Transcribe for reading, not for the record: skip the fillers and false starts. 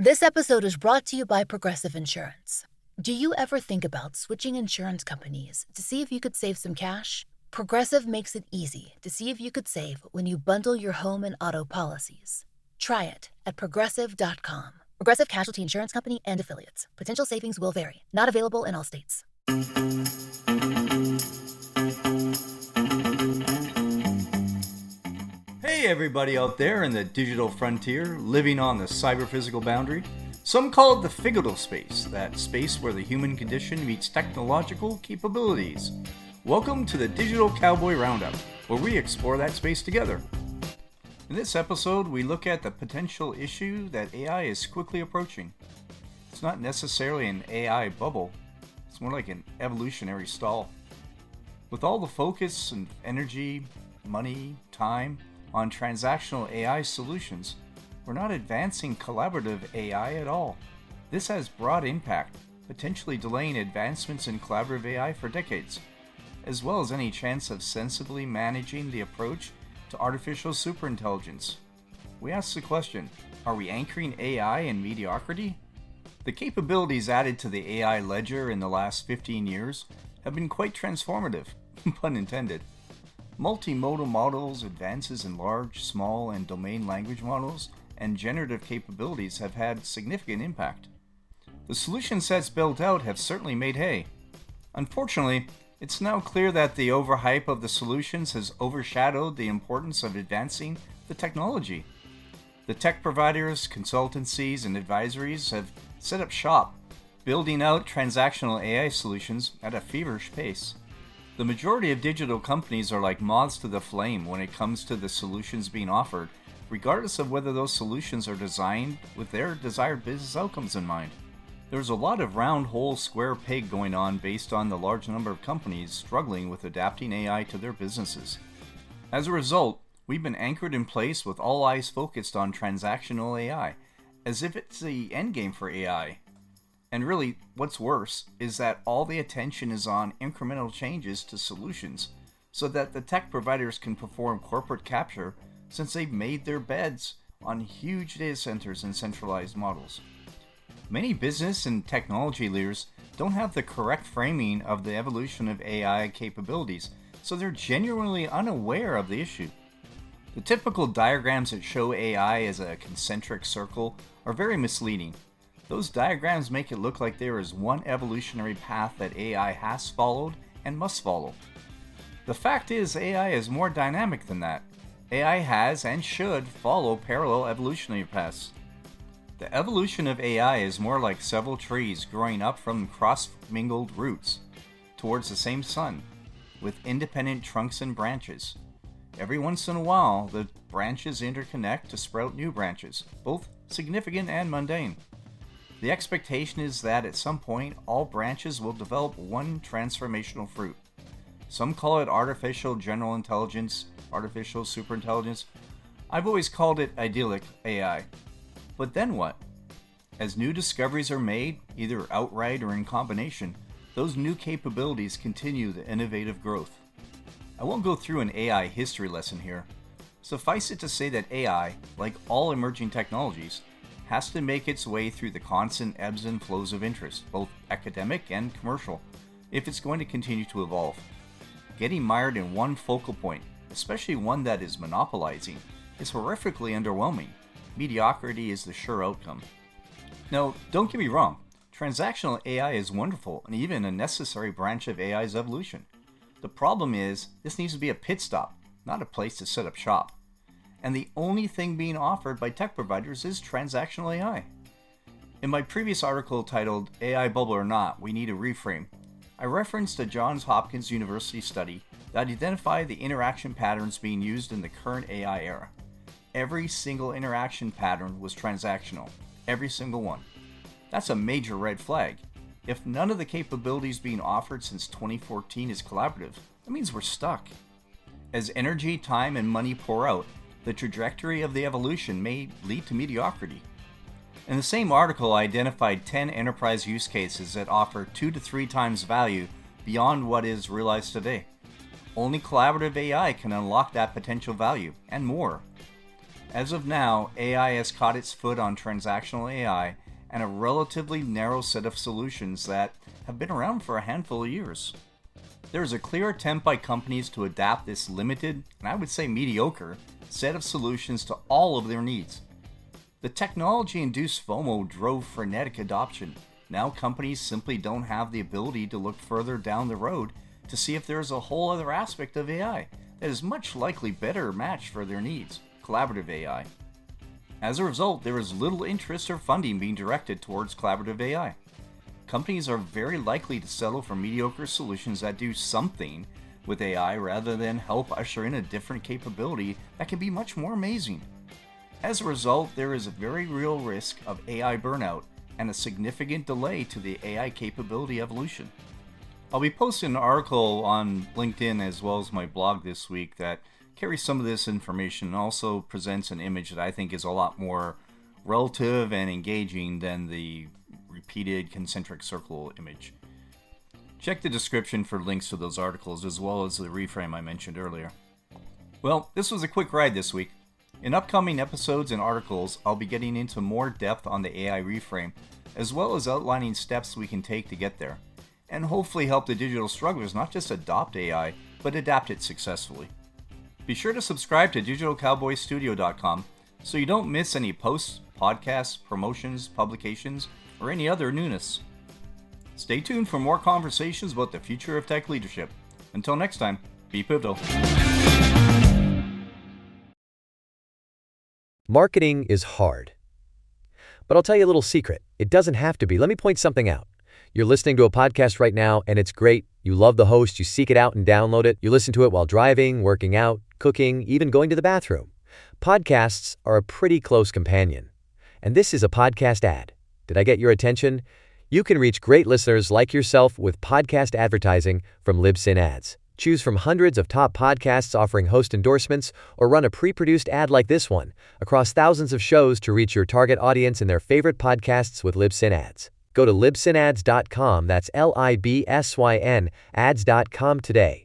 This episode is brought to you by Progressive Insurance. Do you ever think about switching insurance companies to see if you could save some cash? Progressive makes it easy to see if you could save when you bundle your home and auto policies. Try it at progressive.com. Progressive Casualty Insurance Company and Affiliates. Potential savings will vary. Not available in all states. Hey everybody out there in the digital frontier, living on the cyber-physical boundary. Some call it the figital space, that space where the human condition meets technological capabilities. Welcome to the Digital Cowboy Roundup, where we explore that space together. In this episode, we look at the potential issue that AI is quickly approaching. It's not necessarily an AI bubble, it's more like an evolutionary stall. With all the focus and energy, money, time on transactional AI solutions, we're not advancing collaborative AI at all. This has broad impact, potentially delaying advancements in collaborative AI for decades, as well as any chance of sensibly managing the approach to artificial superintelligence. We ask the question, are we anchoring AI in mediocrity? The capabilities added to the AI ledger in the last 15 years have been quite transformative, pun intended. Multimodal models, advances in large, small, and domain language models, and generative capabilities have had significant impact. The solution sets built out have certainly made hay. Unfortunately, it's now clear that the overhype of the solutions has overshadowed the importance of advancing the technology. The tech providers, consultancies, and advisories have set up shop, building out transactional AI solutions at a feverish pace. The majority of digital companies are like moths to the flame when it comes to the solutions being offered, regardless of whether those solutions are designed with their desired business outcomes in mind. There's a lot of round hole square peg going on based on the large number of companies struggling with adapting AI to their businesses. As a result, we've been anchored in place with all eyes focused on transactional AI, as if it's the endgame for AI. And really, what's worse is that all the attention is on incremental changes to solutions so that the tech providers can perform corporate capture since they've made their beds on huge data centers and centralized models. Many business and technology leaders don't have the correct framing of the evolution of AI capabilities, so they're genuinely unaware of the issue. The typical diagrams that show AI as a concentric circle are very misleading. Those diagrams make it look like there is one evolutionary path that AI has followed and must follow. The fact is, AI is more dynamic than that. AI has and should follow parallel evolutionary paths. The evolution of AI is more like several trees growing up from cross-mingled roots towards the same sun, with independent trunks and branches. Every once in a while, the branches interconnect to sprout new branches, both significant and mundane. The expectation is that at some point, all branches will develop one transformational fruit. Some call it artificial general intelligence, artificial superintelligence. I've always called it idyllic AI. But then what? As new discoveries are made, either outright or in combination, those new capabilities continue the innovative growth. I won't go through an AI history lesson here. Suffice it to say that AI, like all emerging technologies, has to make its way through the constant ebbs and flows of interest, both academic and commercial, if it's going to continue to evolve. Getting mired in one focal point, especially one that is monopolizing, is horrifically underwhelming. Mediocrity is the sure outcome. Now, don't get me wrong, transactional AI is wonderful and even a necessary branch of AI's evolution. The problem is, this needs to be a pit stop, not a place to set up shop. And the only thing being offered by tech providers is transactional AI. In my previous article titled AI Bubble or Not, We Need a Reframe, I referenced a Johns Hopkins University study that identified the interaction patterns being used in the current AI era. Every single interaction pattern was transactional. Every single one. That's a major red flag. If none of the capabilities being offered since 2014 is collaborative, that means we're stuck. As energy, time, and money pour out, the trajectory of the evolution may lead to mediocrity. In the same article, I identified 10 enterprise use cases that offer 2 to 3 times value beyond what is realized today. Only collaborative AI can unlock that potential value, and more. As of now, AI has caught its foot on transactional AI and a relatively narrow set of solutions that have been around for a handful of years. There is a clear attempt by companies to adapt this limited, and I would say mediocre, set of solutions to all of their needs. The technology-induced FOMO drove frenetic adoption. Now companies simply don't have the ability to look further down the road to see if there is a whole other aspect of AI that is much likely better matched for their needs, collaborative AI. As a result, there is little interest or funding being directed towards collaborative AI. Companies are very likely to settle for mediocre solutions that do something with AI rather than help usher in a different capability that can be much more amazing. As a result, there is a very real risk of AI burnout and a significant delay to the AI capability evolution. I'll be posting an article on LinkedIn as well as my blog this week that carries some of this information and also presents an image that I think is a lot more relative and engaging than the repeated concentric circle image. Check the description for links to those articles as well as the reframe I mentioned earlier. Well, this was a quick ride this week. In upcoming episodes and articles, I'll be getting into more depth on the AI reframe, as well as outlining steps we can take to get there, and hopefully help the digital strugglers not just adopt AI, but adapt it successfully. Be sure to subscribe to digitalcowboystudio.com so you don't miss any posts, podcasts, promotions, publications, or any other newness. Stay tuned for more conversations about the future of tech leadership. Until next time, be pivotal. Marketing is hard. But I'll tell you a little secret. It doesn't have to be. Let me point something out. You're listening to a podcast right now, and it's great. You love the host. You seek it out and download it. You listen to it while driving, working out, cooking, even going to the bathroom. Podcasts are a pretty close companion. And this is a podcast ad. Did I get your attention? You can reach great listeners like yourself with podcast advertising from Libsyn Ads. Choose from hundreds of top podcasts offering host endorsements, or run a pre-produced ad like this one across thousands of shows to reach your target audience in their favorite podcasts with Libsyn Ads. Go to libsynads.com, that's Libsyn, ads.com today.